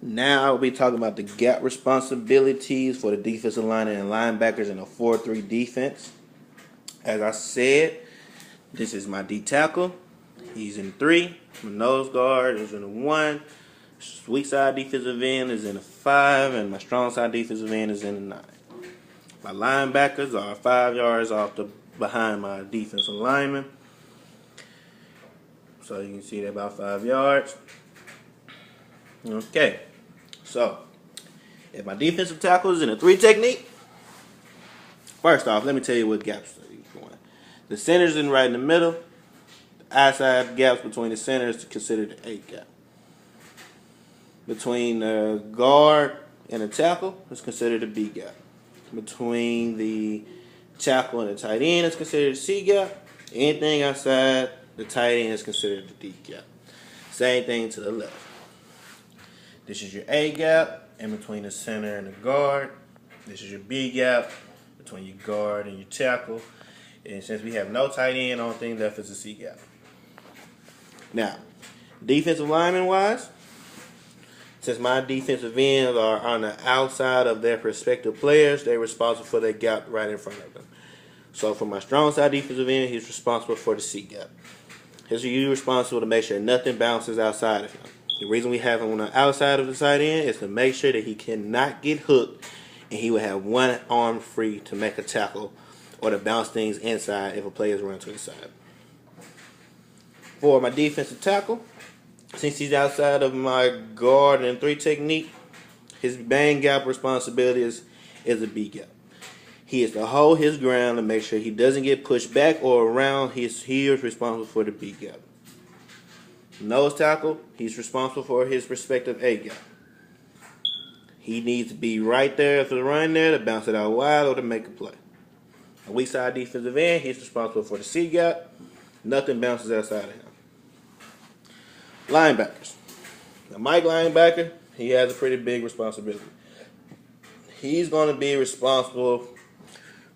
Now I'll be talking about the gap responsibilities for the defensive line and linebackers in a 4-3 defense. As I said, this is my D tackle. He's in 3. My nose guard is in a 1. Weak side defensive end is in a 5, and my strong side defensive end is in a 9. My linebackers are 5 yards behind my defensive lineman. So you can see they're about 5 yards. Okay. So, if my defensive tackle is in a 3 technique, first off, let me tell you what gaps are going. The center's in right in the middle. The outside gaps between the centers is considered the A gap. Between the guard and the tackle is considered the B gap. Between the tackle and the tight end is considered the C gap. Anything outside the tight end is considered the D gap. Same thing to the left. This is your A gap in between the center and the guard. This is your B gap between your guard and your tackle. And since we have no tight end, only thing left is the C gap. Now, defensive lineman wise, since my defensive ends are on the outside of their respective players, they're responsible for their gap right in front of them. So for my strong side defensive end, he's responsible for the C gap. He's responsible to make sure nothing bounces outside of him. The reason we have him on the outside of the tight end is to make sure that he cannot get hooked and he will have one arm free to make a tackle or to bounce things inside if a player is run to the side. For my defensive tackle, since he's outside of my guard and 3 technique, his main gap responsibility is a B gap. He is to hold his ground and make sure he doesn't get pushed back or around. He is responsible for the B gap. Nose tackle, he's responsible for his respective A gap. He needs to be right there for the run there to bounce it out wide or to make a play. A weak side defensive end, he's responsible for the C gap. Nothing bounces outside of him. Linebackers. Now, Mike linebacker, he has a pretty big responsibility. He's going to be responsible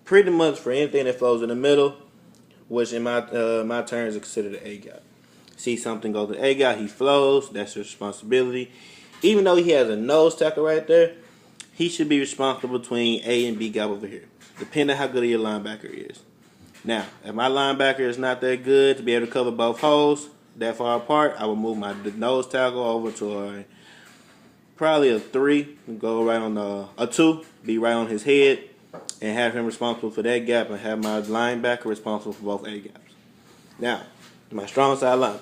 pretty much for anything that flows in the middle, which in my terms is considered an A gap. See something go to A gap, he flows, that's his responsibility. Even though he has a nose tackle right there, he should be responsible between A and B gap over here, depending on how good your linebacker is. Now, if my linebacker is not that good to be able to cover both holes that far apart, I will move my nose tackle over to probably a 3, and go right on a 2, be right on his head, and have him responsible for that gap, and have my linebacker responsible for both A gaps. Now, my strong side linebacker.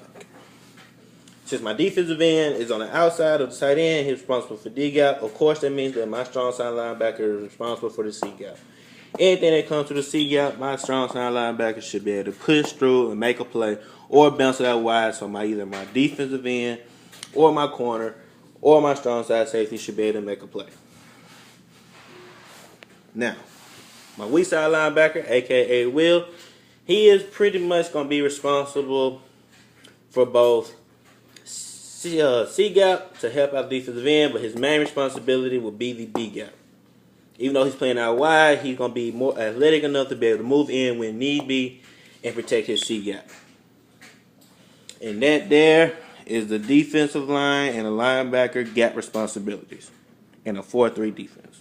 Since my defensive end is on the outside of the tight end, he's responsible for D gap. Of course, that means that my strong side linebacker is responsible for the C gap. Anything that comes to the C gap, my strong side linebacker should be able to push through and make a play or bounce it out wide, so either my defensive end or my corner or my strong side safety should be able to make a play. Now, my weak side linebacker, a.k.a. Will, he is pretty much going to be responsible for both C gap to help out the defensive end, but his main responsibility will be the B gap. Even though he's playing out wide, he's going to be more athletic enough to be able to move in when need be and protect his C gap. And that there is the defensive line and the linebacker gap responsibilities in a 4-3 defense.